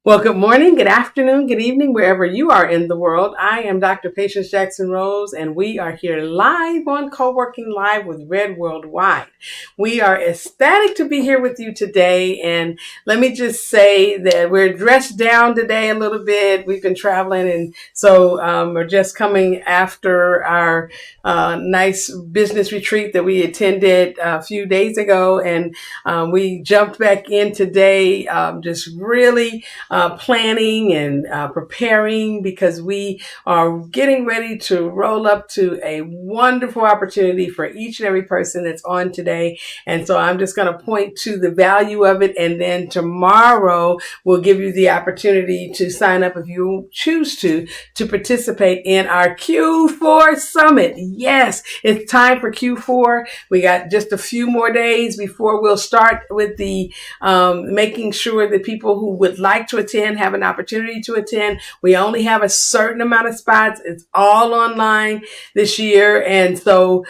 Well, good morning, good afternoon, good evening, wherever you are in the world. I am Dr. Patience Jackson Rose, and we are here live on Co-working Live with Red Worldwide. We are ecstatic to be here with you today, and let me just say that we're dressed down today a little bit. We've been traveling, and so we're just coming after our nice business retreat that we attended a few days ago, and we jumped back in today, just really planning and preparing because we are getting ready to roll up to a wonderful opportunity for each and every person that's on today. And so I'm just going to point to the value of it. And then tomorrow we'll give you the opportunity to sign up if you choose to participate in our Q4 summit. Yes, it's time for Q4. We got just a few more days before we'll start with the making sure that people who would like to attend have an opportunity to attend. We only have a certain amount of spots. It's all online this year. And so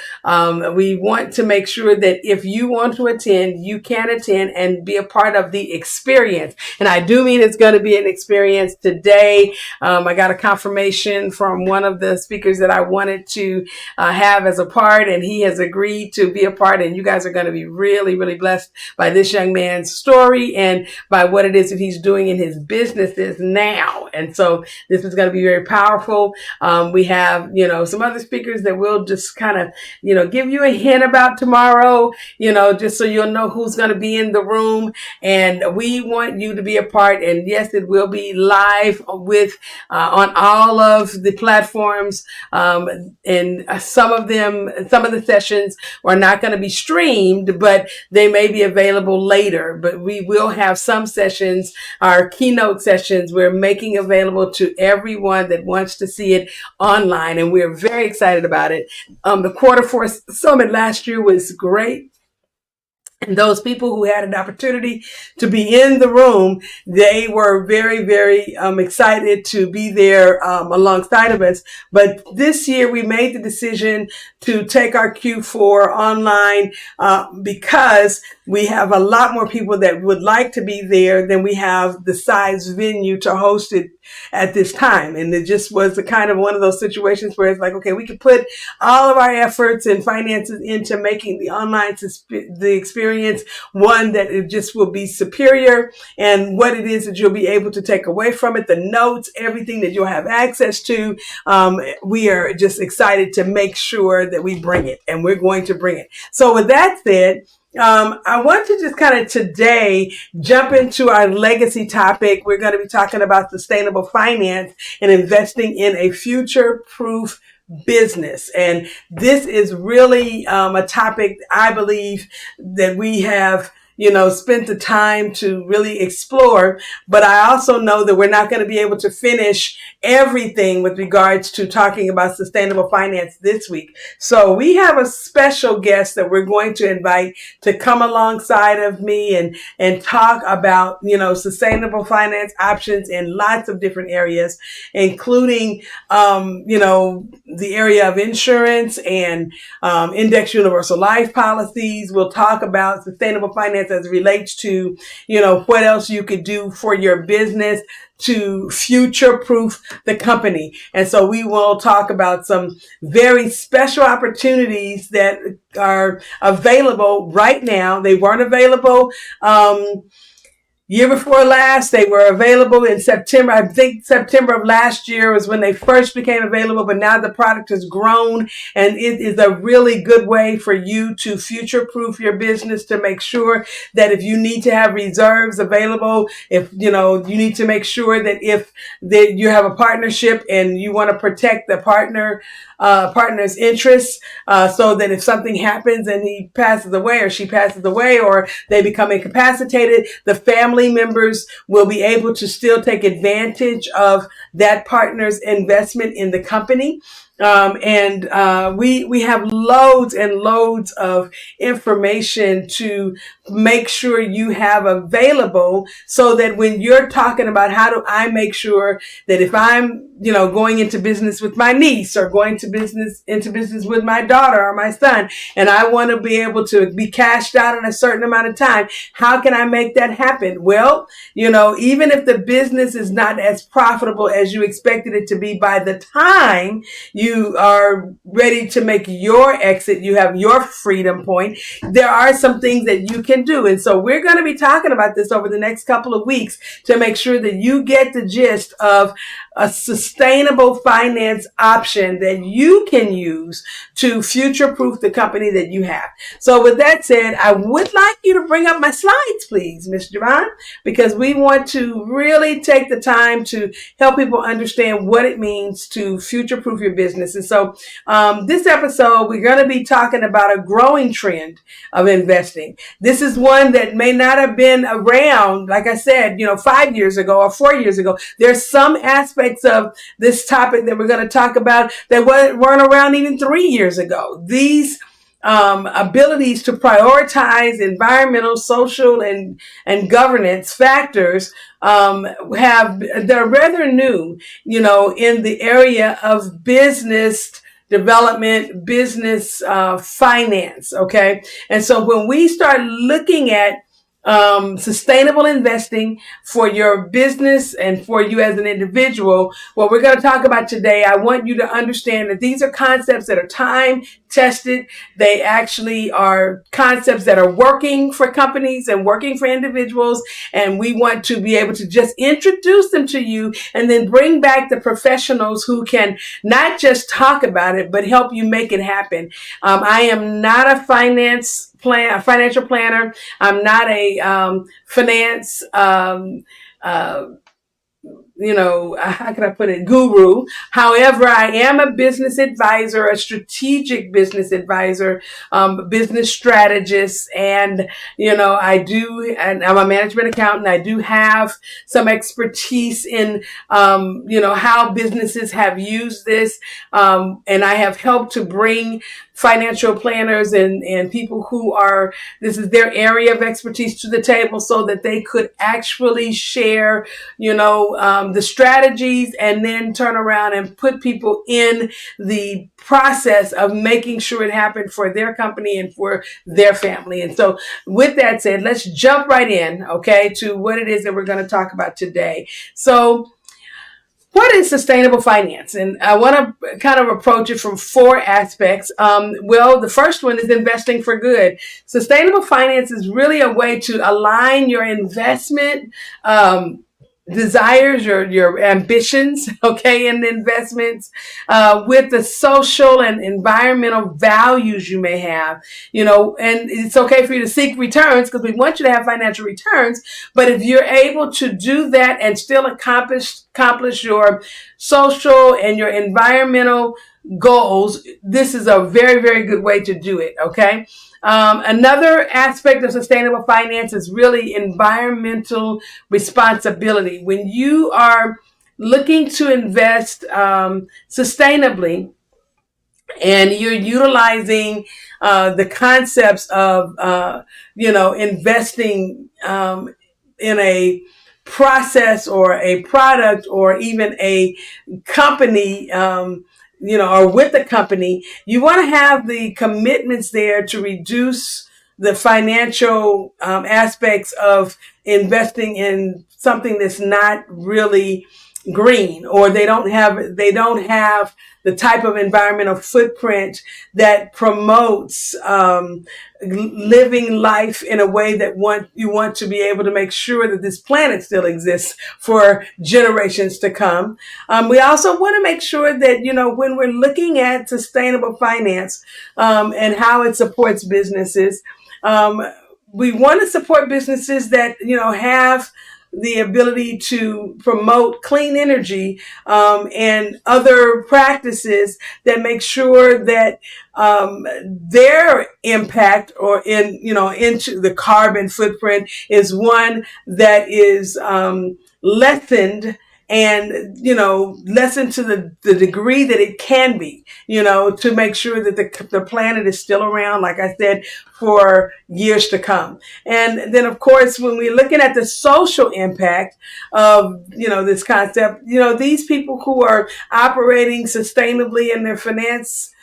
we want to make sure that if you want to attend, you can attend and be a part of the experience. And I do mean it's going to be an experience today. I got a confirmation from one of the speakers that I wanted to have as a part, and he has agreed to be a part. And you guys are going to be really, really blessed by this young man's story and by what it is that he's doing in his businesses now. And so this is going to be very powerful. We have, some other speakers that will just kind of, give you a hint about tomorrow, just so you'll know who's going to be in the room. And we want you to be a part. And yes, it will be live with, on all of the platforms. And some of the sessions are not going to be streamed, but they may be available later. But we will have some sessions, our keynote sessions, we're making available to everyone that wants to see it online. And we're very excited about it. The Q4 summit last year was great. And those people who had an opportunity to be in the room, they were very, very excited to be there alongside of us. But this year we made the decision to take our Q4 online because we have a lot more people that would like to be there than we have the size venue to host it at this time. And it just was kind of one of those situations where it's like, okay, we could put all of our efforts and finances into making the online the experience one that it just will be superior, and what it is that you'll be able to take away from it, the notes, everything that you'll have access to. We are just excited to make sure that we bring it, and we're going to bring it. So with that said, I want to just kind of today jump into our legacy topic. We're going to be talking about sustainable finance and investing in a future-proof business. And this is really a topic I believe that we have spent the time to really explore. But I also know that we're not going to be able to finish everything with regards to talking about sustainable finance this week. So we have a special guest that we're going to invite to come alongside of me and talk about, sustainable finance options in lots of different areas, including, the area of insurance and index universal life policies. We'll talk about sustainable finance as it relates to, what else you could do for your business to future-proof the company. And so we will talk about some very special opportunities that are available right now. They weren't available year before last. They were available in September. I think September of last year was when they first became available, but now the product has grown, and it is a really good way for you to future-proof your business, to make sure that if you need to have reserves available, if, you need to make sure that if you have a partnership and you want to protect the partner's interests, so that if something happens and he passes away or she passes away or they become incapacitated, the family members will be able to still take advantage of that partner's investment in the company. We have loads and loads of information to make sure you have available, so that when you're talking about how do I make sure that if I'm, going into business with my niece, or going to into business with my daughter or my son, and I want to be able to be cashed out in a certain amount of time, how can I make that happen? Well, even if the business is not as profitable as you expected it to be by the time you are ready to make your exit, you have your freedom point, there are some things that you can do. And so we're going to be talking about this over the next couple of weeks to make sure that you get the gist of a sustainable finance option that you can use to future-proof the company that you have. So with that said, I would like you to bring up my slides, please, Ms. Javon, because we want to really take the time to help people understand what it means to future-proof your business. And so this episode, we're going to be talking about a growing trend of investing. This is one that may not have been around, like I said, 5 years ago or 4 years ago. There's some aspects of this topic that we're going to talk about that weren't around even 3 years ago. These abilities to prioritize environmental, social, and governance factors they're rather new, in the area of business development, business finance. Okay, and so when we start looking at sustainable investing for your business and for you as an individual, what we're going to talk about today, I want you to understand that these are concepts that are time tested. They actually are concepts that are working for companies and working for individuals. And we want to be able to just introduce them to you and then bring back the professionals who can not just talk about it, but help you make it happen. I am not a financial planner. I'm not a finance how can I put it, guru. However, I am a business advisor, a strategic business advisor, business strategist, and, and I'm a management accountant. I do have some expertise in, how businesses have used this. And I have helped to bring financial planners and people this is their area of expertise to the table, so that they could actually share, the strategies, and then turn around and put people in the process of making sure it happened for their company and for their family. And so with that said, let's jump right in, okay, to what it is that we're going to talk about today. So what is sustainable finance? And I want to kind of approach it from 4 aspects. The first one is investing for good. Sustainable finance is really a way to align your investment desires, your ambitions, okay, and investments with the social and environmental values you may have, and it's okay for you to seek returns, because we want you to have financial returns. But if you're able to do that and still accomplish your social and your environmental goals, this is a very, very good way to do it, okay? Another aspect of sustainable finance is really environmental responsibility. When you are looking to invest sustainably, and you're utilizing the concepts of investing in a process or a product or even a company, or with the company, you want to have the commitments there to reduce the financial aspects of investing in something that's not really green, or they don't have the type of environmental footprint that promotes living life in a way that you want to be able to make sure that this planet still exists for generations to come. We also want to make sure that, when we're looking at sustainable finance and how it supports businesses, we want to support businesses that, have the ability to promote clean energy and other practices that make sure that their impact into the carbon footprint is one that is lessened and, lessen to the degree that it can be, to make sure that the planet is still around, like I said, for years to come. And then, of course, when we're looking at the social impact of, this concept, these people who are operating sustainably in their finance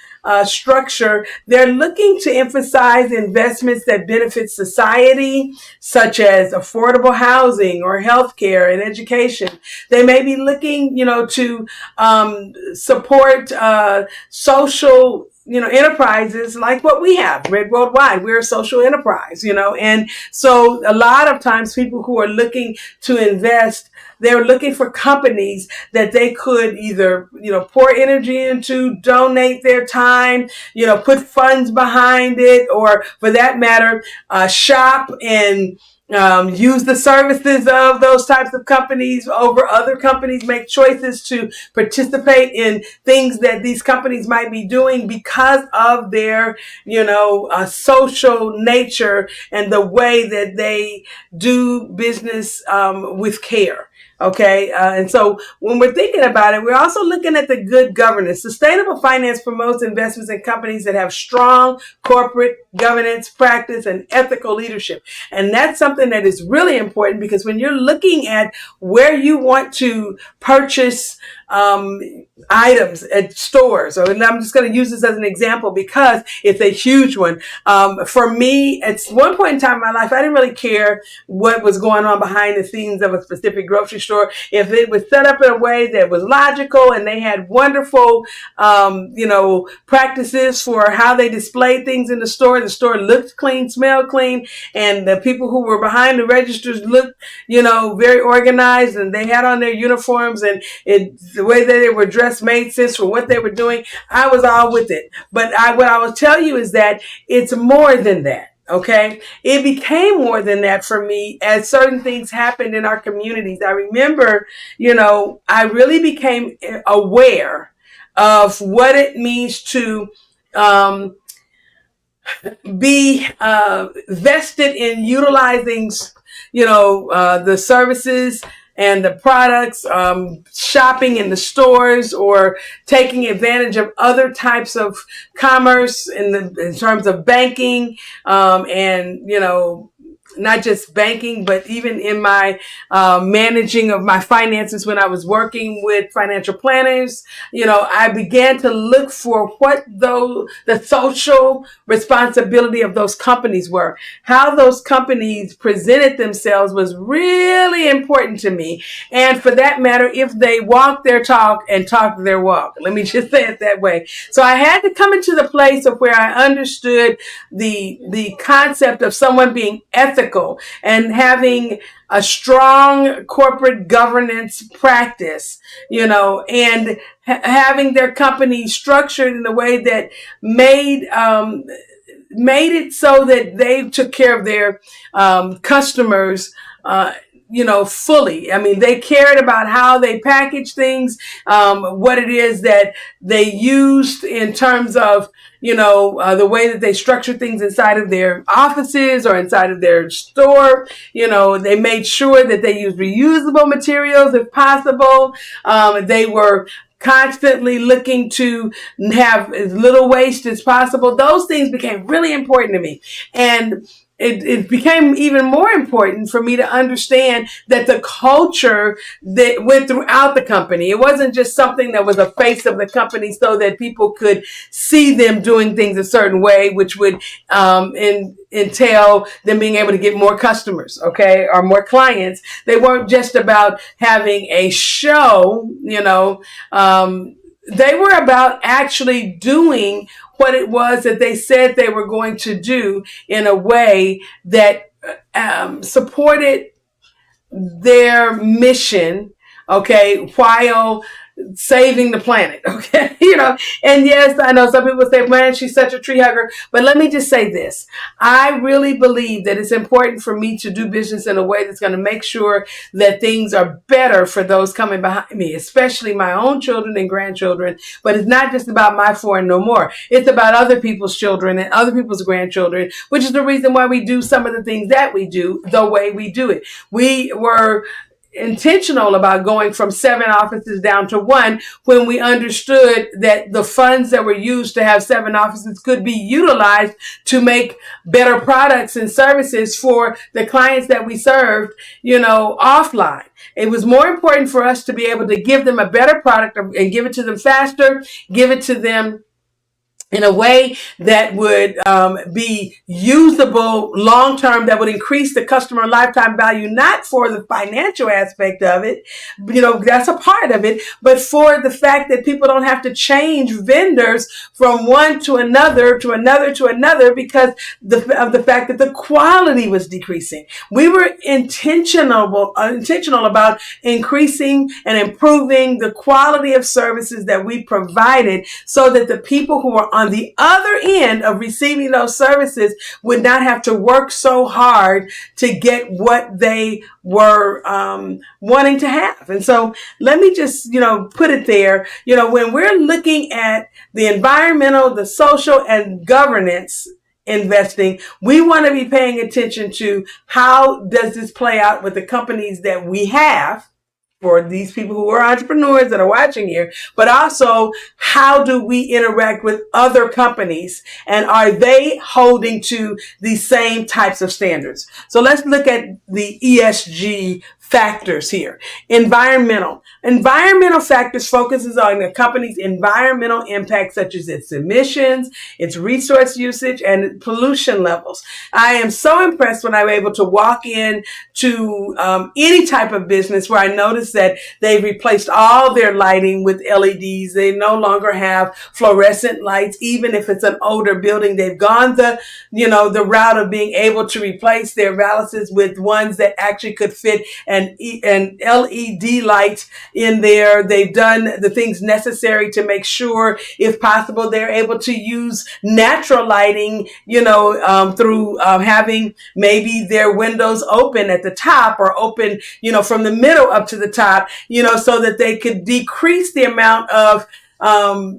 structure, they're looking to emphasize investments that benefit society, such as affordable housing or healthcare and education. They may be looking, to support social enterprises like what we have, Red Worldwide. We're a social enterprise, and so a lot of times people who are looking to invest, they're looking for companies that they could either, pour energy into, donate their time, put funds behind it, or for that matter, shop and use the services of those types of companies over other companies, make choices to participate in things that these companies might be doing because of their, social nature and the way that they do business with care. Okay. And so when we're thinking about it, we're also looking at the good governance. Sustainable finance promotes investments in companies that have strong corporate governance practice and ethical leadership. And that's something that is really important, because when you're looking at where you want to purchase items at stores, and I'm just going to use this as an example because it's a huge one. For me, at one point in time in my life, I didn't really care what was going on behind the scenes of a specific grocery store. If it was set up in a way that was logical and they had wonderful, practices for how they displayed things in the store looked clean, smelled clean, and the people who were behind the registers looked, very organized, and they had on their uniforms, and the way that they were dressed made sense for what they were doing, I was all with it. But what I will tell you is that it's more than that. Okay. It became more than that for me as certain things happened in our communities. I remember, I really became aware of what it means to, be vested in utilizing, the services and the products, shopping in the stores, or taking advantage of other types of commerce in terms of banking, and, not just banking, but even in my managing of my finances when I was working with financial planners, I began to look for what the social responsibility of those companies were. How those companies presented themselves was really important to me. And for that matter, if they walk their talk and talk their walk. Let me just say it that way. So I had to come into the place of where I understood the concept of someone being ethical and having a strong corporate governance practice, and having their company structured in a way that made it so that they took care of their customers, fully. I mean, they cared about how they package things, what it is that they used in terms of, the way that they structured things inside of their offices or inside of their store. They made sure that they used reusable materials if possible. They were constantly looking to have as little waste as possible. Those things became really important to me. And it became even more important for me to understand that the culture that went throughout the company, it wasn't just something that was a face of the company so that people could see them doing things a certain way, which would entail them being able to get more customers, okay, or more clients. They weren't just about having a show, they were about actually doing what it was that they said they were going to do in a way that supported their mission, okay, while saving the planet, okay, and yes, I know some people say, man, she's such a tree hugger, but let me just say this. I really believe that it's important for me to do business in a way that's going to make sure that things are better for those coming behind me, especially my own children and grandchildren. But it's not just about my four and no more. It's about other people's children and other people's grandchildren, which is the reason why we do some of the things that we do the way we do it. We were intentional about going from 7 offices down to 1 when we understood that the funds that were used to have 7 offices could be utilized to make better products and services for the clients that we served, offline. It was more important for us to be able to give them a better product and give it to them faster, give it to them in a way that would be usable long term, that would increase the customer lifetime value, not for the financial aspect of it, that's a part of it, but for the fact that people don't have to change vendors from one to another to another to another because of the fact that the quality was decreasing. We were intentional about increasing and improving the quality of services that we provided so that the people who were on the other end of receiving those services would not have to work so hard to get what they were wanting to have. And so let me just, put it there. When we're looking at the environmental, the social, and governance investing, we want to be paying attention to how does this play out with the companies that we have, for these people who are entrepreneurs that are watching here, but also how do we interact with other companies, and are they holding to the same types of standards? So let's look at the ESG factors here. Environmental factors focuses on the company's environmental impact, such as its emissions, its resource usage, and pollution levels. I am so impressed when I'm able to walk in to any type of business where I notice that they've replaced all their lighting with LEDs. They no longer have fluorescent lights, even if it's an older building. They've gone the route of being able to replace their balances with ones that actually could fit and LED lights in there. They've done the things necessary to make sure, if possible, they're able to use natural lighting, through having maybe their windows open at the top or open, from the middle up to the top, so that they could decrease the amount of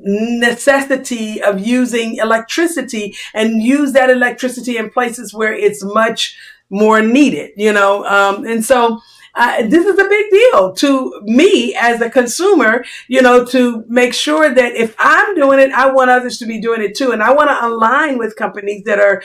necessity of using electricity and use that electricity in places where it's much more needed, and so this is a big deal to me as a consumer, to make sure that if I'm doing it, I want others to be doing it too. And I want to align with companies that are,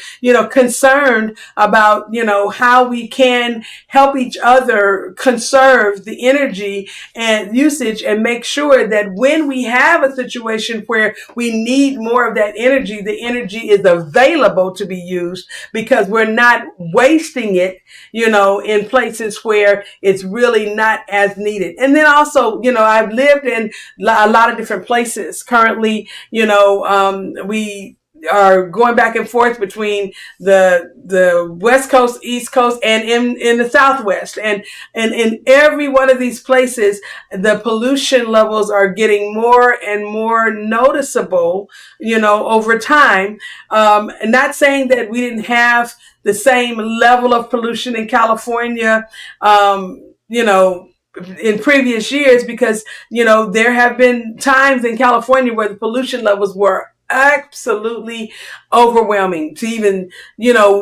concerned about, how we can help each other conserve the energy and usage, and make sure that when we have a situation where we need more of that energy, the energy is available to be used, because we're not wasting it, in places where it's really not as needed. And then also, I've lived in a lot of different places. Currently, we are going back and forth between the West Coast, East Coast, and in the Southwest. And in every one of these places, the pollution levels are getting more and more noticeable, over time. Not saying that we didn't have the same level of pollution in California, in previous years, because, there have been times in California where the pollution levels were absolutely overwhelming. To even,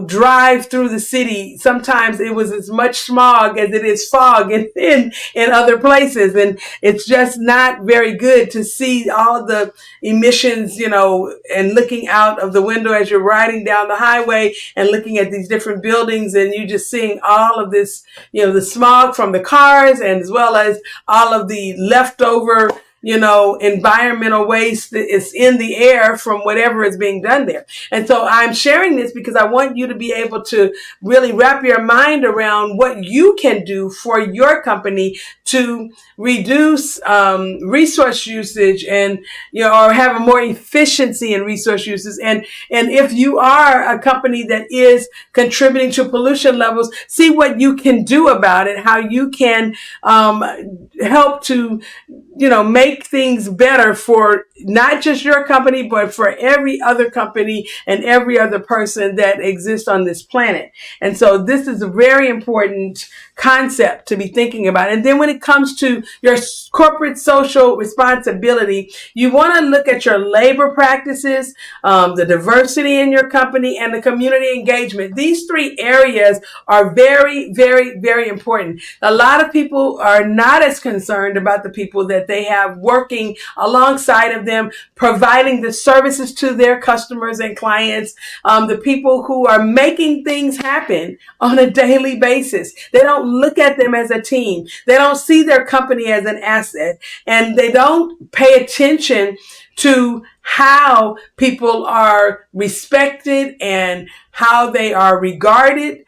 drive through the city, sometimes it was as much smog as it is fog in other places. And it's just not very good to see all the emissions, and looking out of the window as you're riding down the highway and looking at these different buildings, and you just seeing all of this, the smog from the cars, and as well as all of the leftover environmental waste that is in the air from whatever is being done there. And so I'm sharing this because I want you to be able to really wrap your mind around what you can do for your company to reduce resource usage, and or have a more efficiency in resource uses. And if you are a company that is contributing to pollution levels, see what you can do about it, how you can help to make make things better for not just your company, but for every other company and every other person that exists on this planet. And so this is a very important concept to be thinking about. And then when it comes to your corporate social responsibility, you want to look at your labor practices, the diversity in your company, and the community engagement. These three areas are very, very, very important. A lot of people are not as concerned about the people that they have working alongside of them, providing the services to their customers and clients, the people who are making things happen on a daily basis. They don't look at them as a team. They don't see their company as an asset, and they don't pay attention to how people are respected and how they are regarded,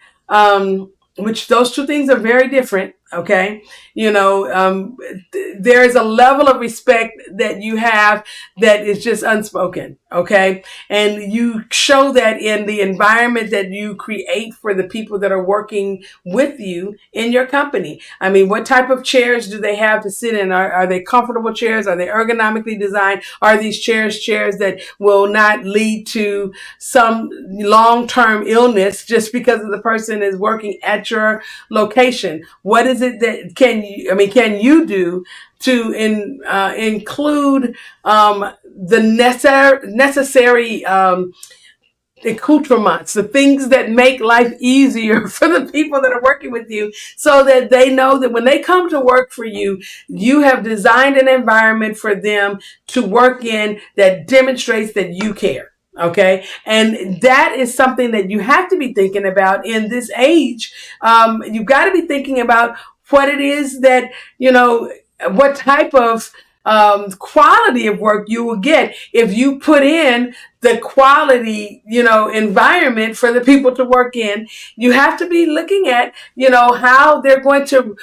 which those two things are very different. Okay. There is a level of respect that you have that is just unspoken. Okay. And you show that in the environment that you create for the people that are working with you in your company. I mean, what type of chairs do they have to sit in? Are they comfortable chairs? Are they ergonomically designed? Are these chairs that will not lead to some long-term illness just because the person is working at your location? What is it that can you do to include the necessary accoutrements, the things that make life easier for the people that are working with you, so that they know that when they come to work for you, you have designed an environment for them to work in that demonstrates that you care. Okay. And that is something that you have to be thinking about in this age. You've got to be thinking about what it is that, what type of quality of work you will get if you put in the quality, environment for the people to work in. You have to be looking at, how they're going to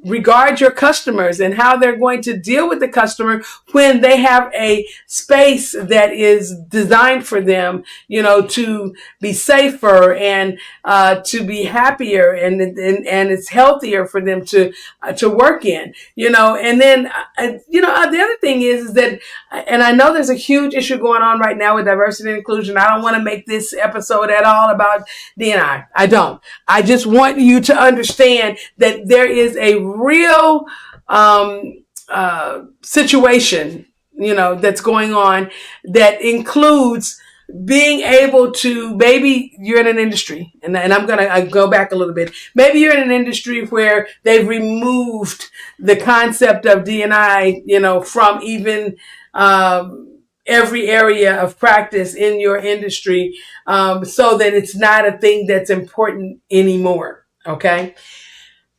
regard your customers and how they're going to deal with the customer when they have a space that is designed for them, to be safer and to be happier, and it's healthier for them to work in, and then, the other thing is that, and I know there's a huge issue going on right now with diversity and inclusion. I don't want to make this episode at all about D&I. I don't. I just want you to understand that there is a real situation, that's going on that includes being able to, maybe you're in an industry, and I'm going to go back a little bit. Maybe you're in an industry where they've removed the concept of D&I, from even every area of practice in your industry, so that it's not a thing that's important anymore. Okay.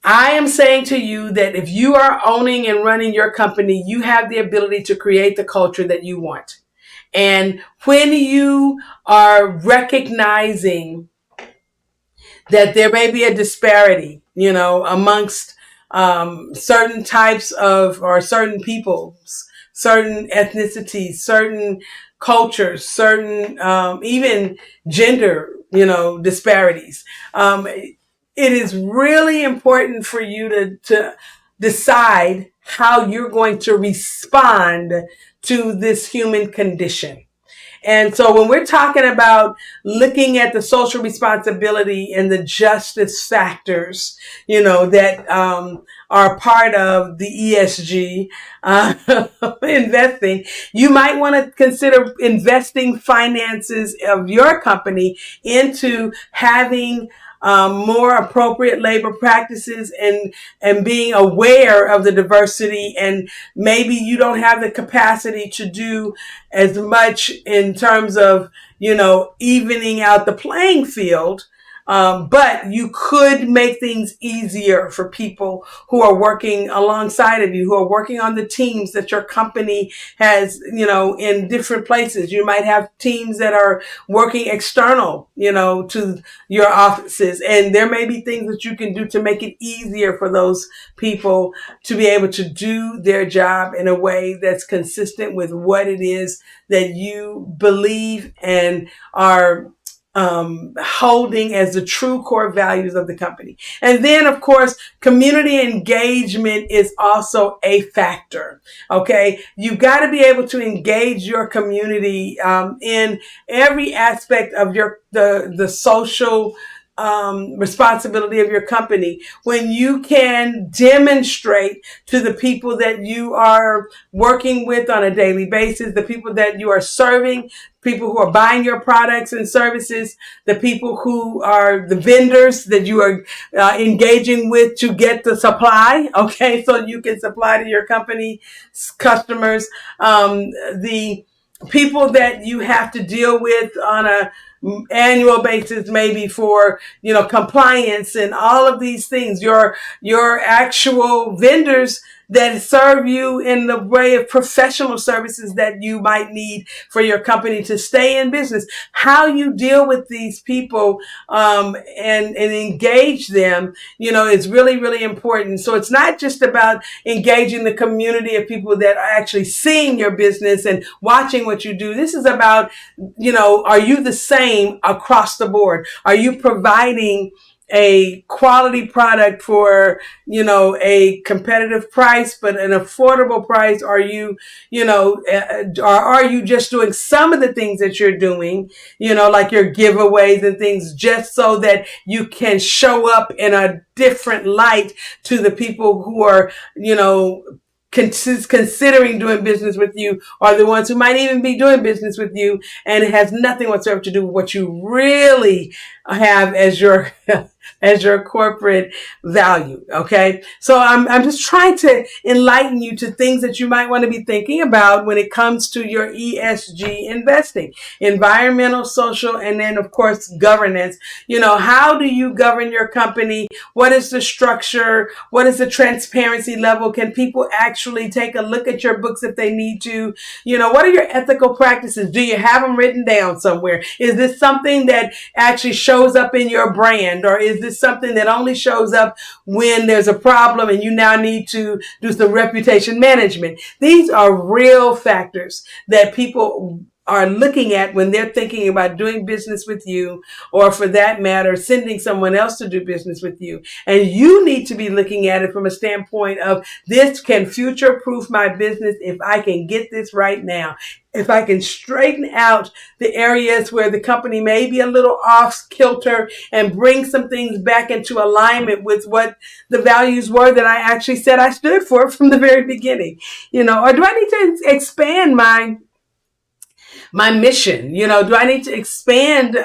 I am saying to you that if you are owning and running your company, you have the ability to create the culture that you want. And when you are recognizing that there may be a disparity, amongst certain types of, or certain peoples, certain ethnicities, certain cultures, certain even gender, disparities. It is really important for you to decide how you're going to respond to this human condition. And so when we're talking about looking at the social responsibility and the justice factors, that are part of the ESG investing, you might want to consider investing finances of your company into having more appropriate labor practices and being aware of the diversity. And maybe you don't have the capacity to do as much in terms of, evening out the playing field. But you could make things easier for people who are working alongside of you, who are working on the teams that your company has, in different places. You might have teams that are working external, to your offices. And there may be things that you can do to make it easier for those people to be able to do their job in a way that's consistent with what it is that you believe and are holding as the true core values of the company. And then, of course, community engagement is also a factor. Okay. You've got to be able to engage your community, in every aspect of the social, responsibility of your company. When you can demonstrate to the people that you are working with on a daily basis, the people that you are serving, people who are buying your products and services, the people who are the vendors that you are engaging with to get the supply, okay, so you can supply to your company customers, the people that you have to deal with on a annual basis, maybe for, compliance and all of these things, your actual vendors that serve you in the way of professional services that you might need for your company to stay in business. How you deal with these people, and engage them, is really, really important. So it's not just about engaging the community of people that are actually seeing your business and watching what you do. This is about, are you the same across the board? Are you providing a quality product for, a competitive price, but an affordable price? Are you, or are you just doing some of the things that you're doing, like your giveaways and things, just so that you can show up in a different light to the people who are, considering doing business with you, or the ones who might even be doing business with you, and it has nothing whatsoever to do with what you really have as your as your corporate value. Okay. So I'm just trying to enlighten you to things that you might want to be thinking about when it comes to your ESG investing: environmental, social, and then of course governance. How do you govern your company? What is the structure? What is the transparency level? Can people actually take a look at your books if they need to? What are your ethical practices? Do you have them written down somewhere? Is this something that actually shows up in your brand, or is this something that only shows up when there's a problem and you now need to do some reputation management? These are real factors that people are looking at when they're thinking about doing business with you, or for that matter, sending someone else to do business with you. And you need to be looking at it from a standpoint of, this can future-proof my business if I can get this right now. If I can straighten out the areas where the company may be a little off kilter and bring some things back into alignment with what the values were that I actually said I stood for from the very beginning, or do I need to expand my mission? Do I need to expand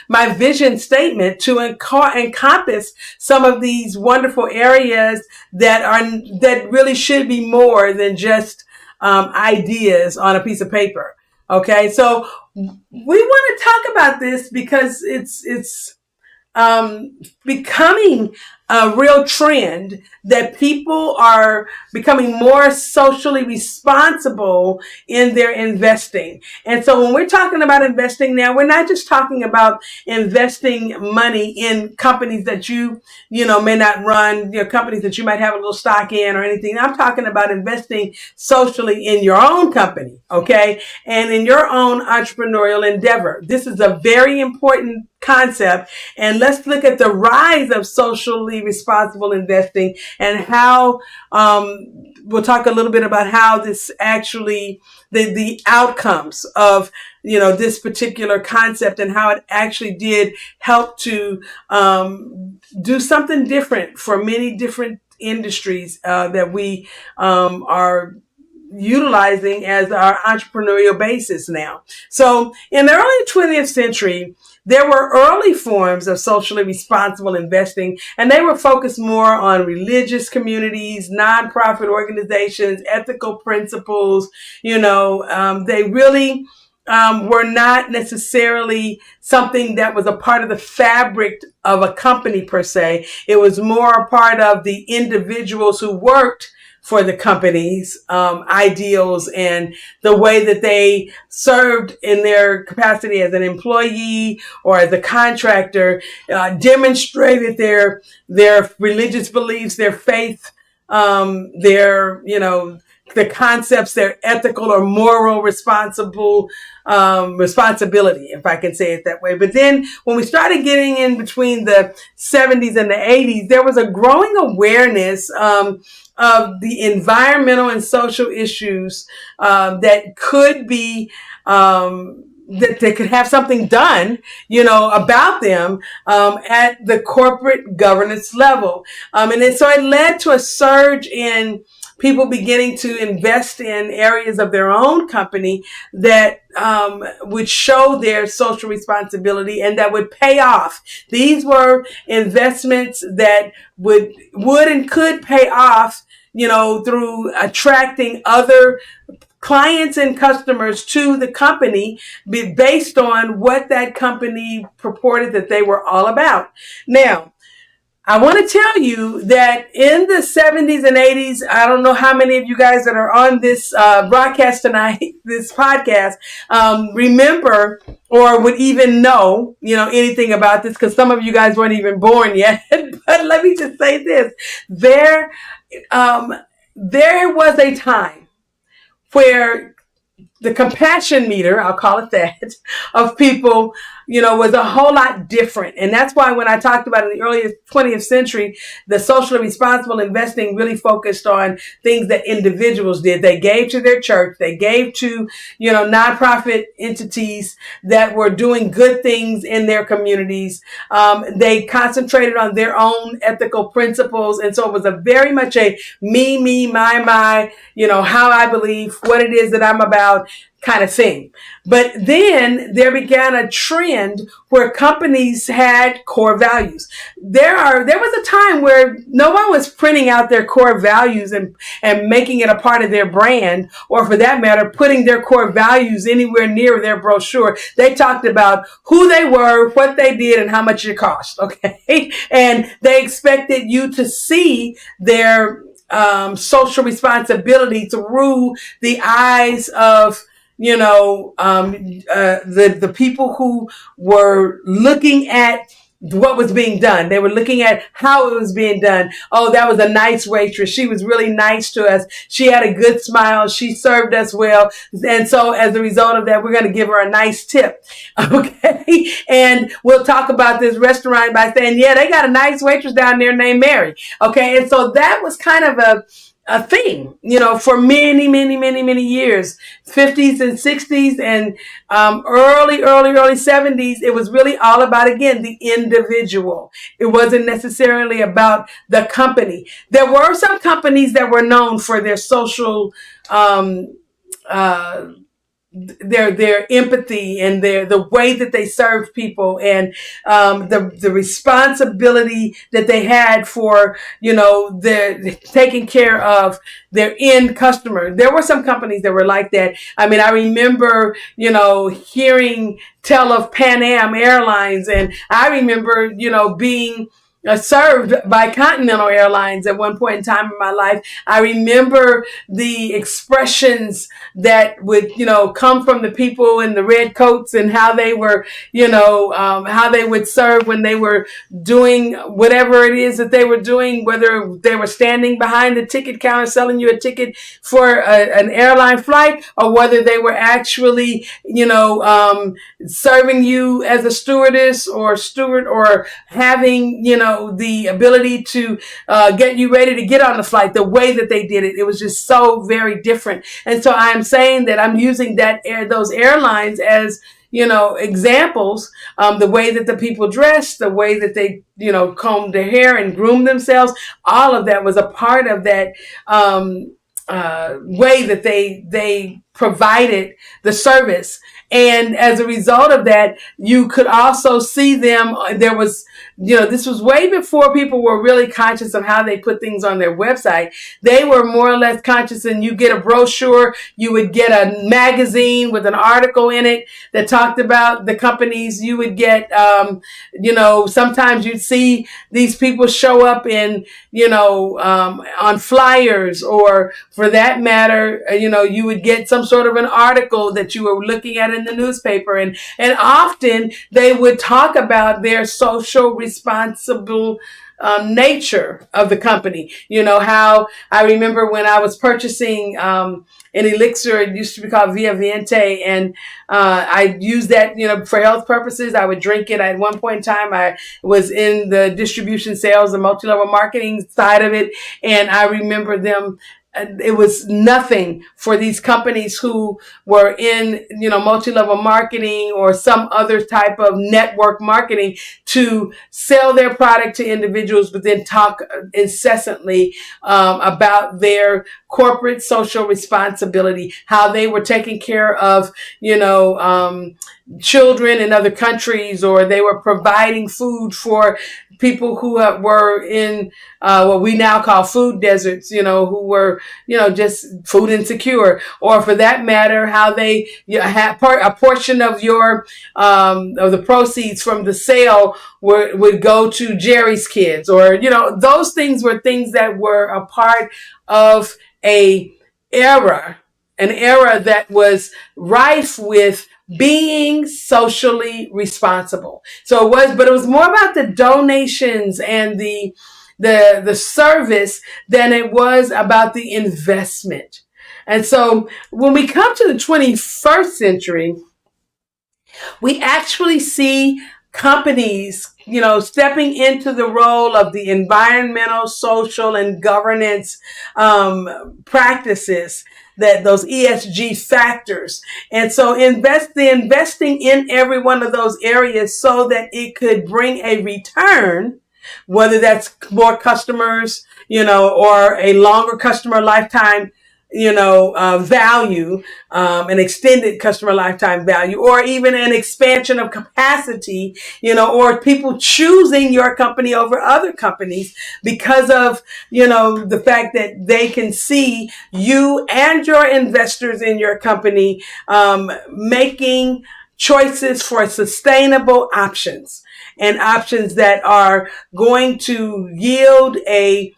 my vision statement to encompass some of these wonderful areas that really should be more than just ideas on a piece of paper? Okay, so we want to talk about this because it's becoming a real trend that people are becoming more socially responsible in their investing. And so when we're talking about investing now, we're not just talking about investing money in companies that you may not run, companies that you might have a little stock in or anything. I'm talking about investing socially in your own company, okay? And in your own entrepreneurial endeavor. This is a very important concept. And let's look at the rise of socially responsible investing, and how we'll talk a little bit about how this actually, the outcomes of this particular concept, and how it actually did help to do something different for many different industries that we are utilizing as our entrepreneurial basis now. So in the early 20th century, there were early forms of socially responsible investing, and they were focused more on religious communities, nonprofit organizations, ethical principles. They really were not necessarily something that was a part of the fabric of a company per se. It was more a part of the individuals who worked for the company's ideals, and the way that they served in their capacity as an employee or as a contractor, demonstrated their religious beliefs, their faith, their the concepts, their ethical or moral responsibility, if I can say it that way. But then when we started getting in between the 70s and the 80s, there was a growing awareness of the environmental and social issues that could be that they could have something done, about them at the corporate governance level. So it led to a surge in people beginning to invest in areas of their own company that would show their social responsibility and that would pay off. These were investments that would and could pay off, through attracting other clients and customers to the company based on what that company purported that they were all about. Now, I want to tell you that in the 70s and 80s, I don't know how many of you guys that are on this broadcast tonight, this podcast, remember or would even know, anything about this, because some of you guys weren't even born yet. But let me just say this. There was a time where the compassion meter, I'll call it that, of people, was a whole lot different. And that's why when I talked about in the early 20th century, the socially responsible investing really focused on things that individuals did. They gave to their church. They gave to, nonprofit entities that were doing good things in their communities. They concentrated on their own ethical principles. And so it was very much a me, my, how I believe, what it is that I'm about kind of thing. But then there began a trend where companies had core values. There was a time where no one was printing out their core values and making it a part of their brand, or for that matter, putting their core values anywhere near their brochure. They talked about who they were, what they did, and how much it cost. Okay. And they expected you to see their social responsibility through the eyes of the people who were looking at what was being done. They were looking at how it was being done. Oh, that was a nice waitress. She was really nice to us. She had a good smile. She served us well. And so as a result of that, we're going to give her a nice tip. Okay. And we'll talk about this restaurant by saying, yeah, they got a nice waitress down there named Mary. Okay. And so that was kind of a thing, for many, many, many, many years, 50s and 60s and early 70s. It was really all about, again, the individual. It wasn't necessarily about the company. There were some companies that were known for their social their empathy and the way that they served people and the responsibility that they had for the taking care of their end customer. There were some companies that were like that. I mean, I remember hearing tell of Pan Am Airlines, and I remember being served by Continental Airlines at one point in time in my life. I remember the expressions that would, come from the people in the red coats and how they were, how they would serve when they were doing whatever it is that they were doing, whether they were standing behind the ticket counter selling you a ticket for an airline flight, or whether they were actually, serving you as a stewardess or steward, or having, the ability to get you ready to get on the flight. The way that they did it, it was just so very different. And so I'm saying that I'm using those airlines as examples, the way that the people dressed, the way that they, combed their hair and groomed themselves. All of that was a part of that way that they provided the service. And as a result of that, you could also see them. There was, this was way before people were really conscious of how they put things on their website. They were more or less conscious, and you get a brochure, you would get a magazine with an article in it that talked about the companies. You would get, sometimes you'd see these people show up in, on flyers, or for that matter, you would get some sort of an article that you were looking at in the newspaper, and often they would talk about their social responsible nature of the company. You know, how I remember when I was purchasing an elixir, it used to be called Via Viente, and I used that, you know, for health purposes. I would drink it. At one point in time, I was in the distribution sales and multi-level marketing side of it, and I remember them. It was nothing for these companies who were in, you know, multi-level marketing or some other type of network marketing to sell their product to individuals, but then talk incessantly about their corporate social responsibility, how they were taking care of, you know, children in other countries, or they were providing food for people who were in what we now call food deserts, you know, who were, you know, just food insecure, or for that matter, how they, you know, had a portion of your of the proceeds from the sale would go to Jerry's kids, or, you know, those things were things that were a part of a era, an era that was rife with being socially responsible. So it was, but it was more about the donations and the service than it was about the investment. And so when we come to the 21st century, we actually see companies, you know, stepping into the role of the environmental, social, and governance practices, that those ESG factors. And so investing in every one of those areas so that it could bring a return, whether that's more customers, you know, or a longer customer lifetime, you know, value, an extended customer lifetime value, or even an expansion of capacity, you know, or people choosing your company over other companies because of, you know, the fact that they can see you and your investors in your company making choices for sustainable options, and options that are going to yield a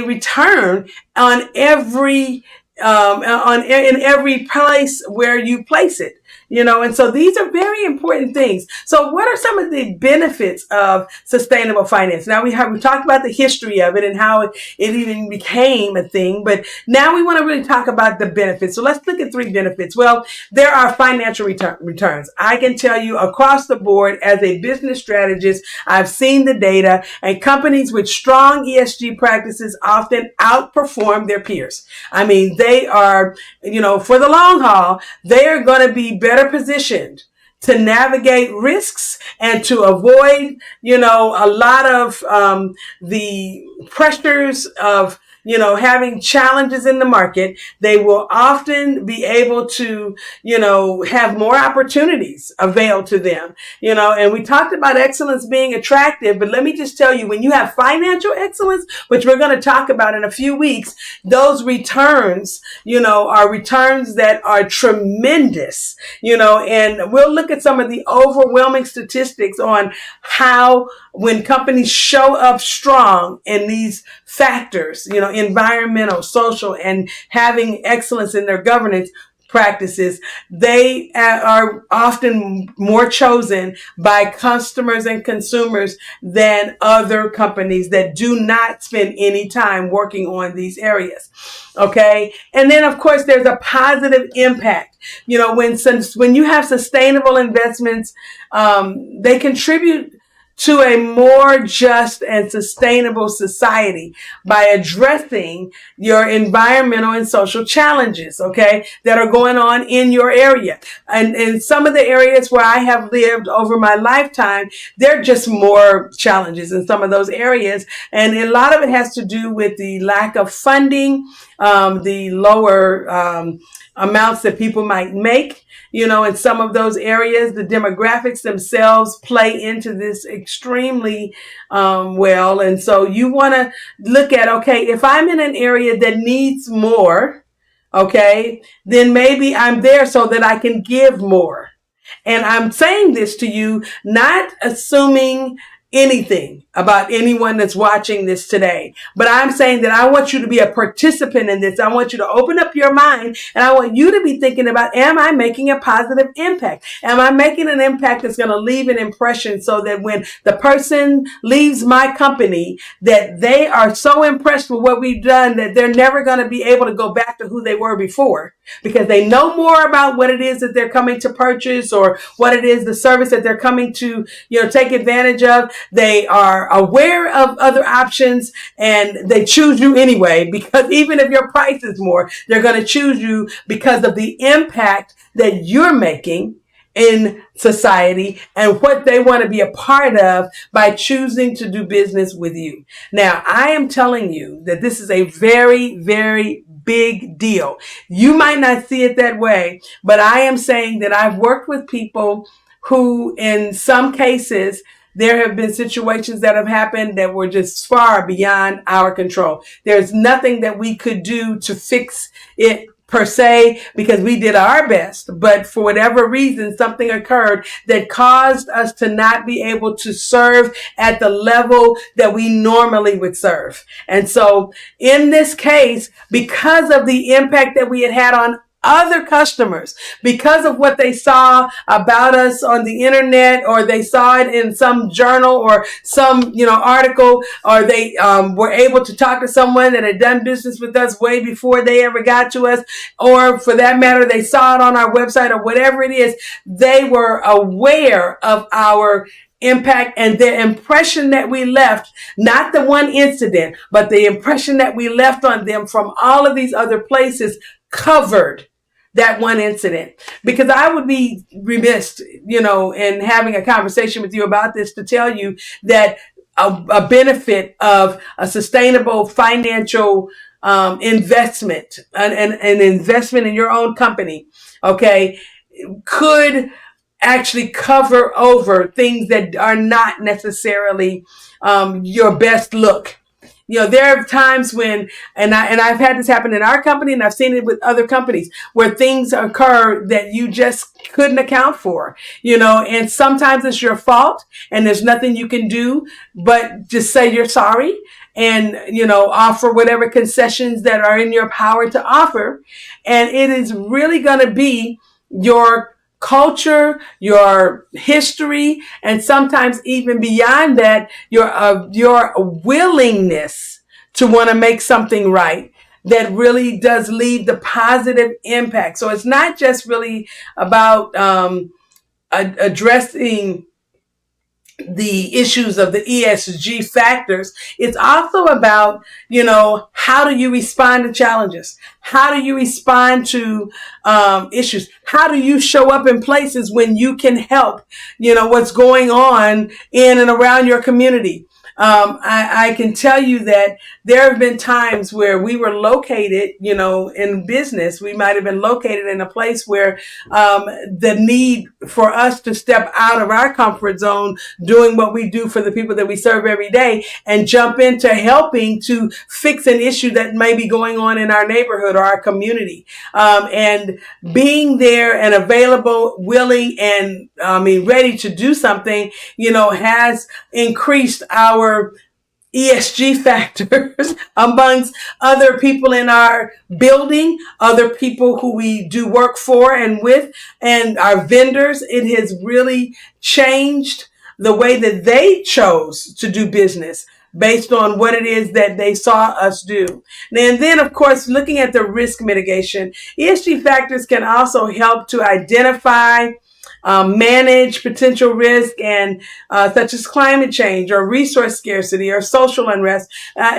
return on every in every place where you place it, you know. And so these are very important things. So what are some of the benefits of sustainable finance? Now we talked about the history of it and how it even became a thing, but now we want to really talk about the benefits. So let's look at 3 benefits. Well, there are financial returns. I can tell you across the board, as a business strategist, I've seen the data, and companies with strong ESG practices often outperform their peers. I mean, they are, you know, for the long haul, they are going to be better positioned to navigate risks and to avoid, you know, a lot of the pressures of, you know, having challenges in the market. They will often be able to, you know, have more opportunities availed to them, you know. And we talked about excellence being attractive, but let me just tell you, when you have financial excellence, which we're going to talk about in a few weeks, those returns, you know, are returns that are tremendous, you know. And we'll look at some of the overwhelming statistics on how, when companies show up strong in these factors, you know, environmental, social, and having excellence in their governance practices, they are often more chosen by customers and consumers than other companies that do not spend any time working on these areas. Okay. And then of course there's a positive impact. You know, when you have sustainable investments, they contribute to a more just and sustainable society by addressing your environmental and social challenges, okay, that are going on in your area. And in some of the areas where I have lived over my lifetime, there are just more challenges in some of those areas. And a lot of it has to do with the lack of funding, the lower amounts that people might make. You know, in some of those areas, the demographics themselves play into this extremely well. And so you want to look at, okay, if I'm in an area that needs more, okay, then maybe I'm there so that I can give more. And I'm saying this to you, not assuming anything about anyone that's watching this today, but I'm saying that I want you to be a participant in this. I want you to open up your mind, and I want you to be thinking about, am I making a positive impact? Am I making an impact that's going to leave an impression so that when the person leaves my company, that they are so impressed with what we've done that they're never going to be able to go back to who they were before, because they know more about what it is that they're coming to purchase, or what it is, the service that they're coming to, take advantage of. They are aware of other options, and they choose you anyway, because even if your price is more, they're going to choose you because of the impact that you're making in society and what they want to be a part of by choosing to do business with you. Now, I am telling you that this is a very, very big deal. You might not see it that way, but I am saying that I've worked with people who, in some cases, there have been situations that have happened that were just far beyond our control. There's nothing that we could do to fix it per se, because we did our best, but for whatever reason, something occurred that caused us to not be able to serve at the level that we normally would serve. And so in this case, because of the impact that we had on other customers, because of what they saw about us on the internet, or they saw it in some journal or some, article, or they were able to talk to someone that had done business with us way before they ever got to us, or for that matter, they saw it on our website, or whatever it is, they were aware of our impact and the impression that we left, not the one incident, but the impression that we left on them from all of these other places covered that one incident. Because I would be remiss, in having a conversation with you about this, to tell you that a benefit of a sustainable financial investment, an investment in your own company, okay, could actually cover over things that are not necessarily your best look. There are times when, and I've had this happen in our company, and I've seen it with other companies, where things occur that you just couldn't account for, and sometimes it's your fault and there's nothing you can do but just say you're sorry and, offer whatever concessions that are in your power to offer. And it is really going to be your culture, your history, and sometimes even beyond that, your willingness to want to make something right, that really does leave the positive impact. So it's not just really about addressing the issues of the ESG factors. It's also about, how do you respond to challenges? How do you respond to issues? How do you show up in places when you can help, what's going on in and around your community? I can tell you that there have been times where we were located, in business. We might have been located in a place where the need for us to step out of our comfort zone, doing what we do for the people that we serve every day, and jump into helping to fix an issue that may be going on in our neighborhood or our community. And being there and available, willing, and ready to do something, has increased our ESG factors amongst other people in our building, other people who we do work for and with, and our vendors. It has really changed the way that they chose to do business based on what it is that they saw us do. And then, of course, looking at the risk mitigation, ESG factors can also help to identify, manage potential risk, and such as climate change or resource scarcity or social unrest.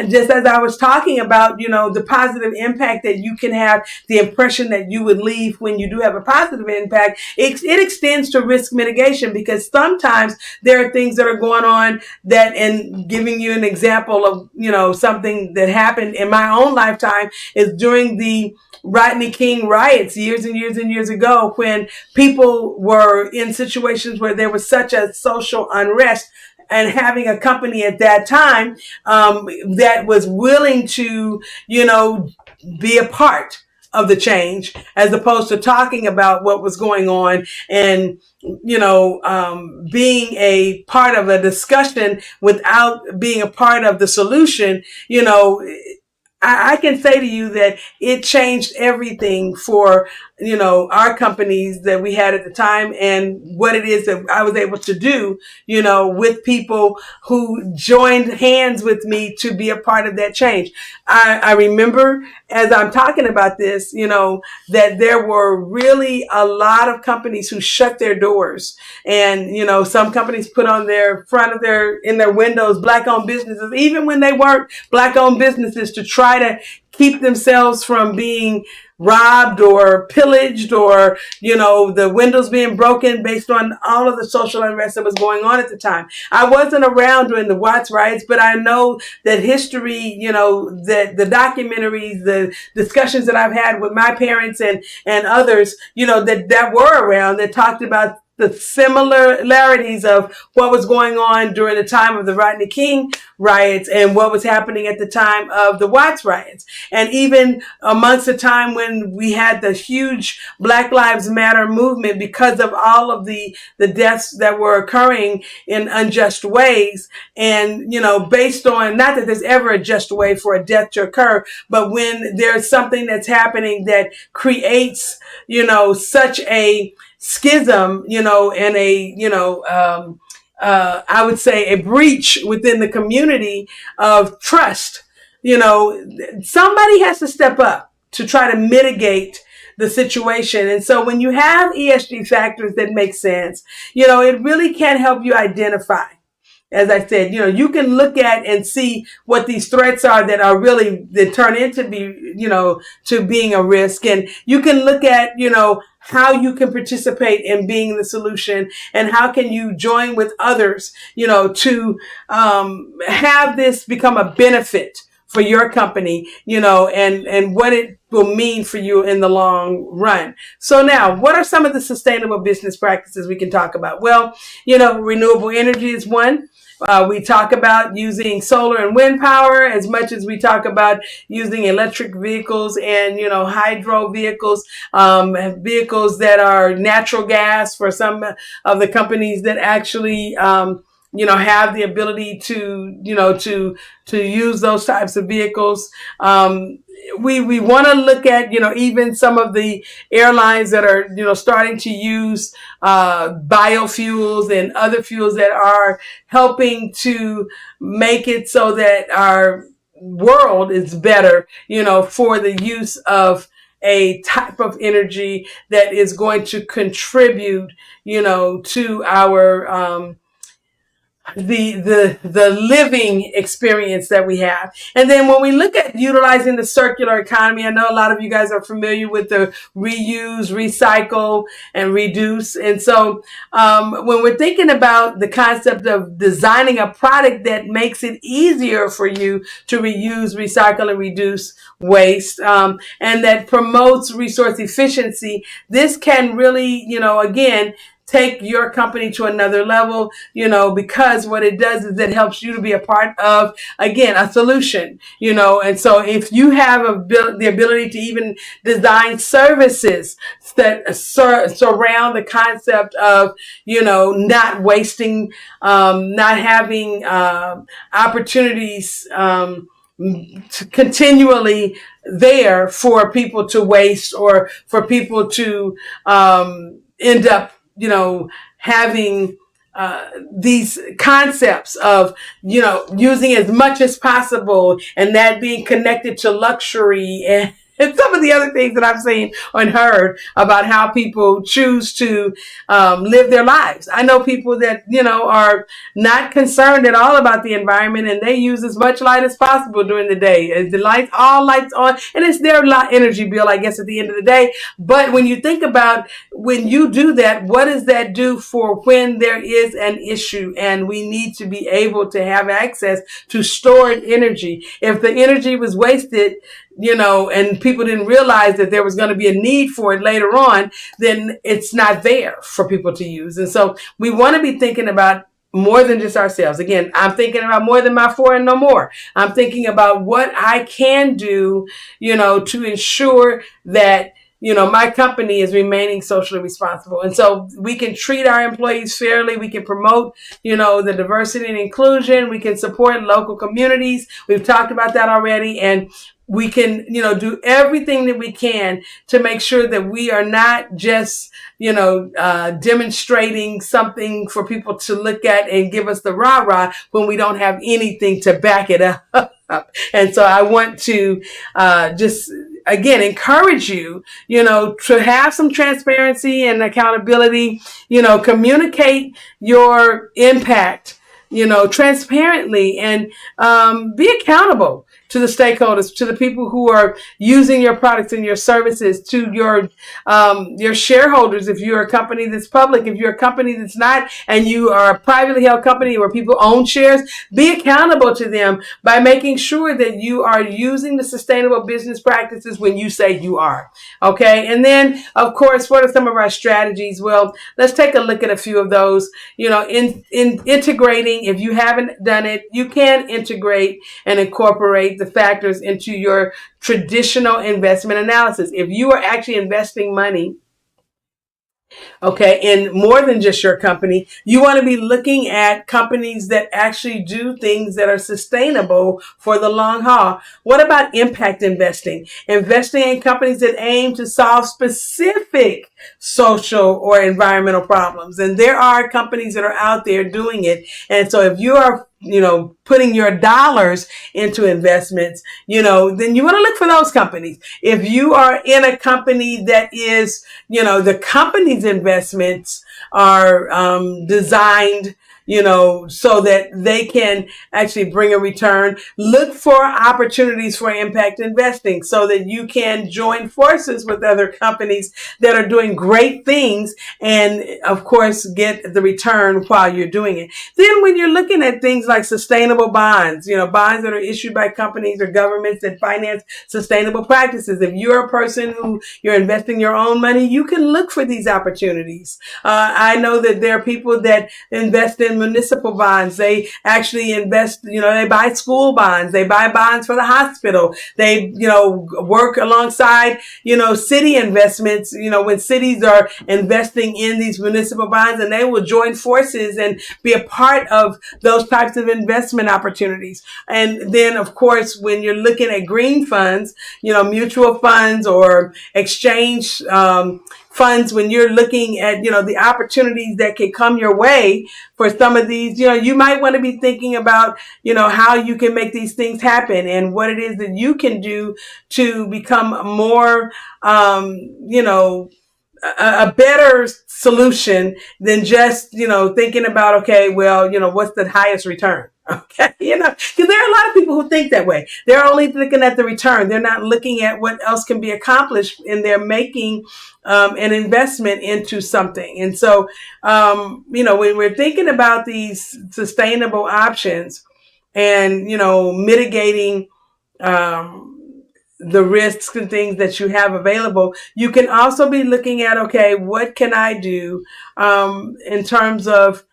Just as I was talking about, the positive impact that you can have, the impression that you would leave when you do have a positive impact, it extends to risk mitigation, because sometimes there are things that are going on that, and giving you an example of, something that happened in my own lifetime, is during the Rodney King riots years and years and years ago, when people were in situations where there was such a social unrest, and having a company at that time that was willing to, be a part of the change, as opposed to talking about what was going on and, being a part of a discussion without being a part of the solution. I can say to you that it changed everything for, our companies that we had at the time, and what it is that I was able to do, with people who joined hands with me to be a part of that change. I remember, as I'm talking about this, that there were really a lot of companies who shut their doors, and, some companies put on their in their windows, Black owned businesses, even when they weren't Black owned businesses, to try to keep themselves from being robbed or pillaged, or, the windows being broken, based on all of the social unrest that was going on at the time. I wasn't around during the Watts riots, but I know that history, that the documentaries, the discussions that I've had with my parents and others, that were around, that talked about the similarities of what was going on during the time of the Rodney King riots and what was happening at the time of the Watts riots. And even amongst the time when we had the huge Black Lives Matter movement, because of all of the deaths that were occurring in unjust ways. And, based on, not that there's ever a just way for a death to occur, but when there's something that's happening that creates, such a schism, and I would say a breach within the community of trust, somebody has to step up to try to mitigate the situation. And so when you have ESG factors that make sense, it really can help you identify. As I said, you can look at and see what these threats are that turn into to being a risk. And you can look at, how you can participate in being the solution, and how can you join with others, to have this become a benefit for your company, and what it will mean for you in the long run. So now, what are some of the sustainable business practices we can talk about? Well, renewable energy is one. We talk about using solar and wind power as much as we talk about using electric vehicles and, hydro vehicles, vehicles that are natural gas for some of the companies that actually, have the ability to use those types of vehicles. We want to look at, even some of the airlines that are, starting to use biofuels and other fuels that are helping to make it so that our world is better, for the use of a type of energy that is going to contribute, to our the living experience that we have. And then when we look at utilizing the circular economy, I know a lot of you guys are familiar with the reuse, recycle, and reduce. And so when we're thinking about the concept of designing a product that makes it easier for you to reuse, recycle, and reduce waste, and that promotes resource efficiency, this can really, again, take your company to another level, because what it does is it helps you to be a part of, again, a solution, and so if you have the ability to even design services that surround the concept of, not wasting, not having opportunities continually there for people to waste, or for people to end up having these concepts of, using as much as possible, and that being connected to luxury and some of the other things that I've seen and heard about how people choose to live their lives. I know people that, are not concerned at all about the environment, and they use as much light as possible during the day. All lights on, and it's their energy bill, I guess, at the end of the day. But when you think about, when you do that, what does that do for when there is an issue and we need to be able to have access to stored energy? If the energy was wasted, and people didn't realize that there was going to be a need for it later on, then it's not there for people to use. And so we want to be thinking about more than just ourselves. Again, I'm thinking about more than my four and no more. I'm thinking about what I can do, to ensure that, my company is remaining socially responsible. And so we can treat our employees fairly. We can promote, the diversity and inclusion. We can support local communities. We've talked about that already. And we can, do everything that we can to make sure that we are not just, demonstrating something for people to look at and give us the rah-rah when we don't have anything to back it up. And so I want to just, again, encourage you, to have some transparency and accountability, communicate your impact, transparently, and be accountable to the stakeholders, to the people who are using your products and your services, to your shareholders. If you're a company that's public, if you're a company that's not, and you are a privately held company where people own shares, be accountable to them by making sure that you are using the sustainable business practices when you say you are. Okay. And then, of course, what are some of our strategies? Well, let's take a look at a few of those. In integrating, if you haven't done it, you can integrate and incorporate the factors into your traditional investment analysis. If you are actually investing money, okay, in more than just your company, you want to be looking at companies that actually do things that are sustainable for the long haul. What about impact investing? Investing in companies that aim to solve specific social or environmental problems. And there are companies that are out there doing it. And so if you are putting your dollars into investments, then you want to look for those companies. If you are in a company that is, the company's investments are designed, so that they can actually bring a return, look for opportunities for impact investing so that you can join forces with other companies that are doing great things and, of course, get the return while you're doing it. Then when you're looking at things like sustainable bonds, bonds that are issued by companies or governments that finance sustainable practices. If you're a person who you're investing your own money, you can look for these opportunities. I know that there are people that invest in municipal bonds. They actually invest, they buy school bonds. They buy bonds for the hospital. They, work alongside, city investments, when cities are investing in these municipal bonds, and they will join forces and be a part of those types of investment opportunities. And then, of course, when you're looking at green funds, mutual funds or exchange funds, when you're looking at, the opportunities that can come your way for some of these, you might want to be thinking about, how you can make these things happen and what it is that you can do to become more, a better solution than just, thinking about, okay, well, what's the highest return? Okay. Because there are a lot of people who think that way. They're only looking at the return. They're not looking at what else can be accomplished, and they're making an investment into something. And so, when we're thinking about these sustainable options and, mitigating, the risks and things that you have available, you can also be looking at, okay, what can I do in terms of,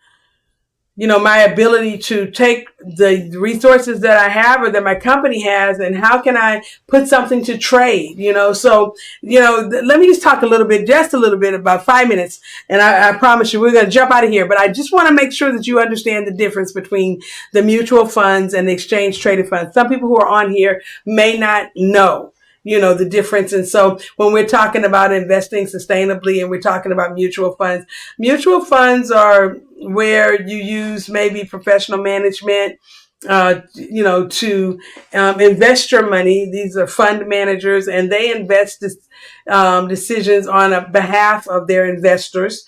my ability to take the resources that I have or that my company has, and how can I put something to trade, So, let me just talk just a little bit, about 5 minutes. And I promise you, we're going to jump out of here. But I just want to make sure that you understand the difference between the mutual funds and the exchange traded funds. Some people who are on here may not know the difference. And so when we're talking about investing sustainably and we're talking about mutual funds are where you use maybe professional management, to invest your money. These are fund managers, and they invest decisions on behalf of their investors.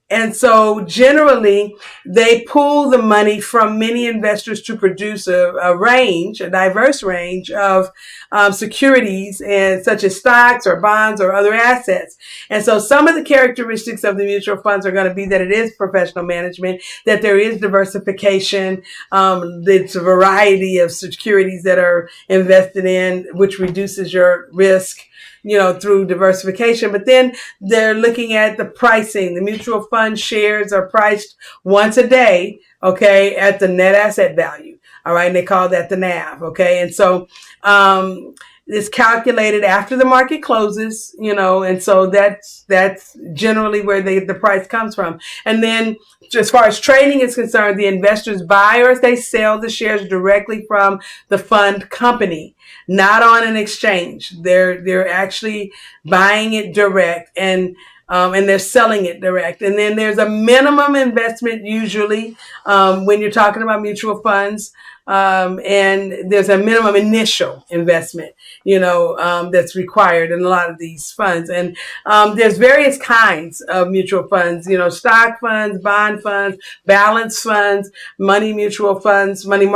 And so generally, they pool the money from many investors to produce a diverse range of securities, and such as stocks or bonds or other assets. And so some of the characteristics of the mutual funds are going to be that it is professional management, that there is diversification, it's a variety of securities that are invested in, which reduces your risk, through diversification. But then they're looking at the pricing. The mutual fund fund shares are priced once a day, okay, at the net asset value. All right. And they call that the NAV. Okay. And so, it's calculated after the market closes, and so that's generally where the price comes from. And then as far as trading is concerned, the investors buy or they sell the shares directly from the fund company, not on an exchange. They're actually buying it direct, and they're selling it direct. And then there's a minimum investment usually when you're talking about mutual funds. And there's a minimum initial investment, that's required in a lot of these funds. And there's various kinds of mutual funds, stock funds, bond funds, balance funds, money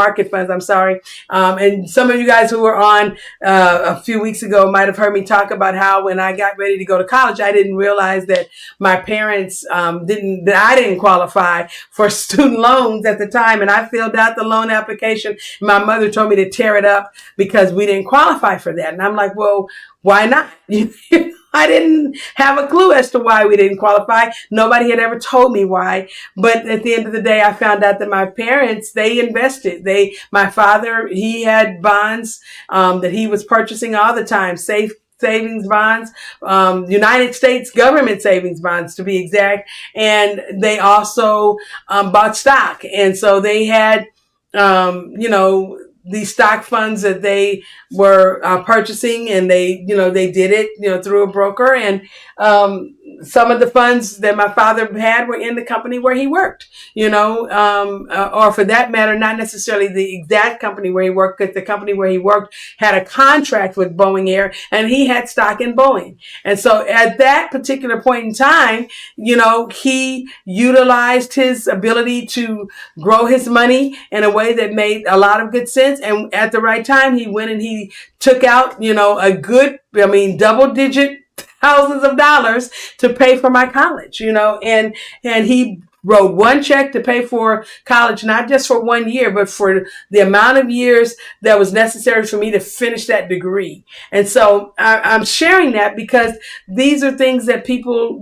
market funds, I'm sorry. And some of you guys who were on a few weeks ago might have heard me talk about how when I got ready to go to college, I didn't realize that my parents I didn't qualify for student loans at the time. And I filled out the loan application. My mother told me to tear it up because we didn't qualify for that. And I'm like, well, why not? I didn't have a clue as to why we didn't qualify. Nobody had ever told me why. But at the end of the day, I found out that my parents, they invested. My father, he had bonds that he was purchasing all the time, savings bonds, United States government savings bonds to be exact. And they also bought stock. And so they had these stock funds that they were purchasing, and they did it, through a broker. And some of the funds that my father had were in the company where he worked, or for that matter, not necessarily the exact company where he worked, because the company where he worked had a contract with Boeing Air, and he had stock in Boeing. And so at that particular point in time, he utilized his ability to grow his money in a way that made a lot of good sense. And at the right time, he went and he took out, a good, double-digit thousands of dollars to pay for my college, and he wrote one check to pay for college, not just for 1 year, but for the amount of years that was necessary for me to finish that degree. And so I'm sharing that because these are things that people,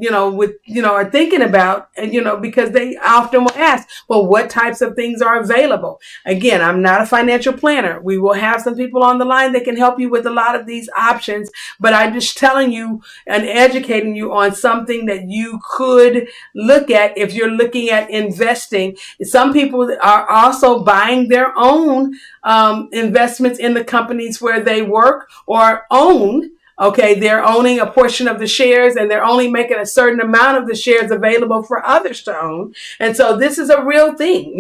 are thinking about, and, because they often will ask, well, what types of things are available? Again, I'm not a financial planner. We will have some people on the line that can help you with a lot of these options, but I'm just telling you and educating you on something that you could look at if you're looking at investing. Some people are also buying their own investments in the companies where they work or own. Okay, they're owning a portion of the shares, and they're only making a certain amount of the shares available for others to own. And so this is a real thing.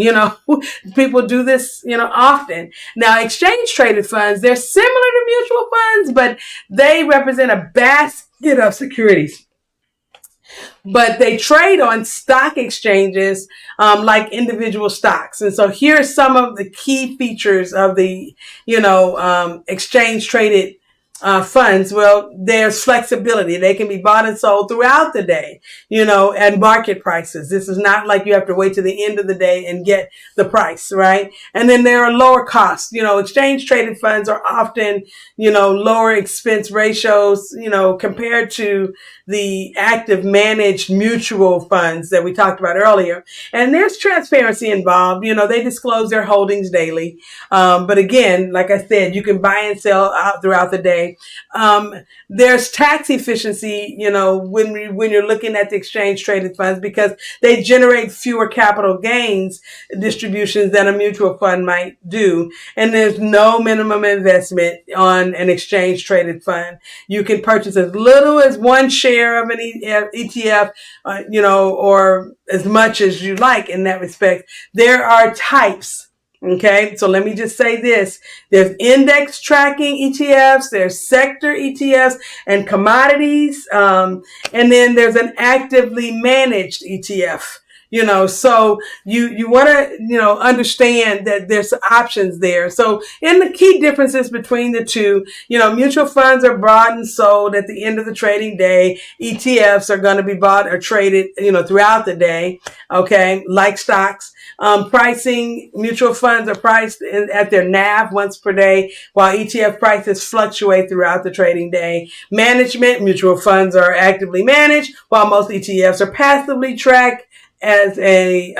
People do this, often. Now, exchange traded funds, they're similar to mutual funds, but they represent a basket of securities. But they trade on stock exchanges like individual stocks. And so here are some of the key features of the, exchange traded funds. Well, there's flexibility. They can be bought and sold throughout the day, at market prices. This is not like you have to wait to the end of the day and get the price, right? And then there are lower costs. Exchange traded funds are often, lower expense ratios, compared to the active managed mutual funds that we talked about earlier. And there's transparency involved. They disclose their holdings daily. But again, like I said, you can buy and sell out throughout the day. There's tax efficiency, when you're looking at the exchange traded funds, because they generate fewer capital gains distributions than a mutual fund might do. And there's no minimum investment on an exchange traded fund. You can purchase as little as one share of an ETF, or as much as you like in that respect. There are types. Okay, so let me just say this. There's index tracking ETFs, there's sector ETFs and commodities, and then there's an actively managed ETF. So you want to, understand that there's options there. So in the key differences between the two, mutual funds are bought and sold at the end of the trading day. ETFs are going to be bought or traded, throughout the day. Okay. Like stocks. Pricing, mutual funds are priced at their NAV once per day, while ETF prices fluctuate throughout the trading day. Management, mutual funds are actively managed, while most ETFs are passively tracked as a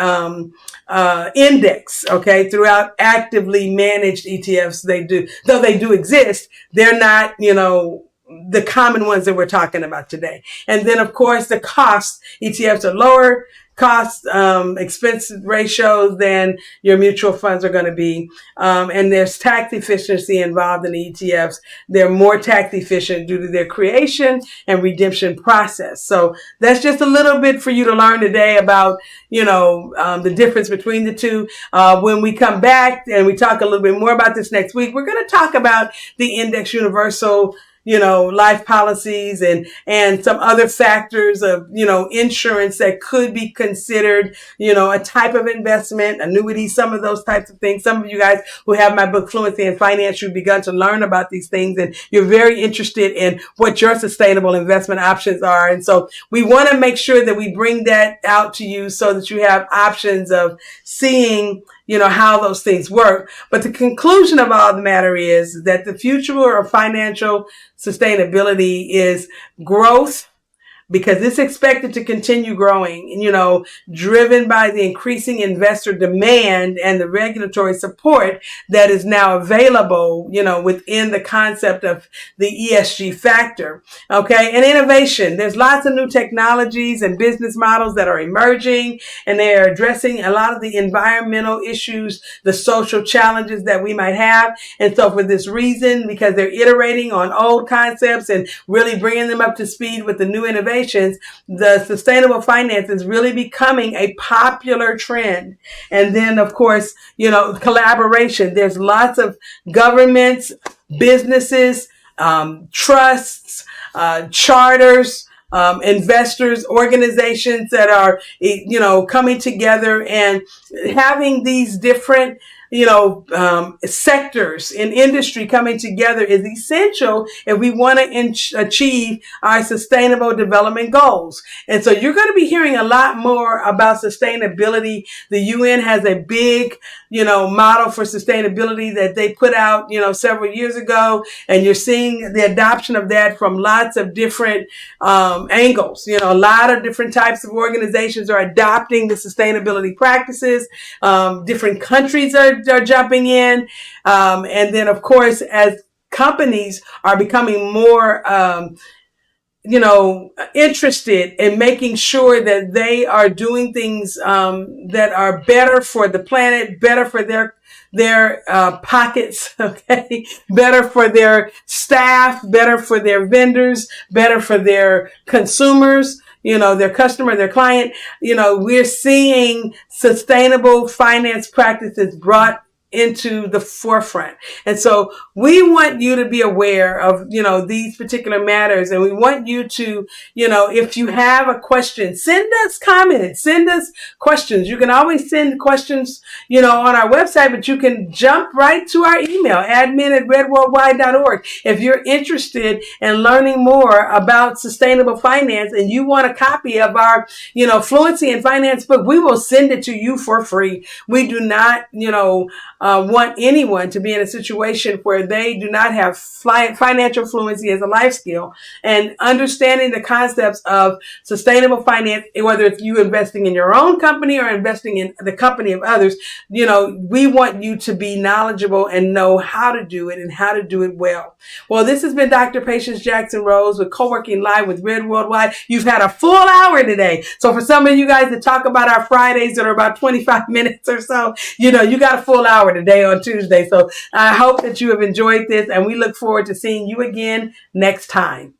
index. Okay, throughout actively managed ETFs, though they do exist, they're not, the common ones that we're talking about today. And then, of course, the costs. ETFs are lower cost expense ratios than your mutual funds are going to be. And there's tax efficiency involved in the ETFs. They're more tax efficient due to their creation and redemption process. So that's just a little bit for you to learn today about, the difference between the two. When we come back and we talk a little bit more about this next week, we're going to talk about the Index Universal life policies and some other factors of, insurance that could be considered, a type of investment, annuity, some of those types of things. Some of you guys who have my book, Fluency in Finance, you've begun to learn about these things and you're very interested in what your sustainable investment options are. And so we want to make sure that we bring that out to you so that you have options of seeing how those things work. But the conclusion of all the matter is that the future of financial sustainability is growth, because it's expected to continue growing, driven by the increasing investor demand and the regulatory support that is now available, within the concept of the ESG factor. Okay. And innovation. There's lots of new technologies and business models that are emerging, and they are addressing a lot of the environmental issues, the social challenges that we might have. And so for this reason, because they're iterating on old concepts and really bringing them up to speed with the new innovations, the sustainable finance is really becoming a popular trend. And then, of course, collaboration. There's lots of governments, businesses, trusts, charters, investors, organizations that are, coming together and having these different sectors in industry coming together is essential if we want to achieve our sustainable development goals. And so you're going to be hearing a lot more about sustainability. The UN has a big, model for sustainability that they put out, several years ago. And you're seeing the adoption of that from lots of different angles. A lot of different types of organizations are adopting the sustainability practices. Different countries are jumping in. And then, of course, as companies are becoming more, interested in making sure that they are doing things that are better for the planet, better for their pockets, okay, better for their staff, better for their vendors, better for their consumers, their customer, their client. We're seeing sustainable finance practices brought into the forefront. And so we want you to be aware of, these particular matters. And we want you to, if you have a question, send us comments, send us questions. You can always send questions, on our website, but you can jump right to our email, admin@redworldwide.org. If you're interested in learning more about sustainable finance and you want a copy of our, Fluency in Finance book, we will send it to you for free. We do not, want anyone to be in a situation where they do not have financial fluency as a life skill, and understanding the concepts of sustainable finance, whether it's you investing in your own company or investing in the company of others. We want you to be knowledgeable and know how to do it and how to do it well. Well, this has been Dr. Patience Jackson Rose with Co-working Live with Red Worldwide. You've had a full hour today. So for some of you guys that talk about our Fridays that are about 25 minutes or so, you got a full hour today on Tuesday. So I hope that you have enjoyed this, and we look forward to seeing you again next time.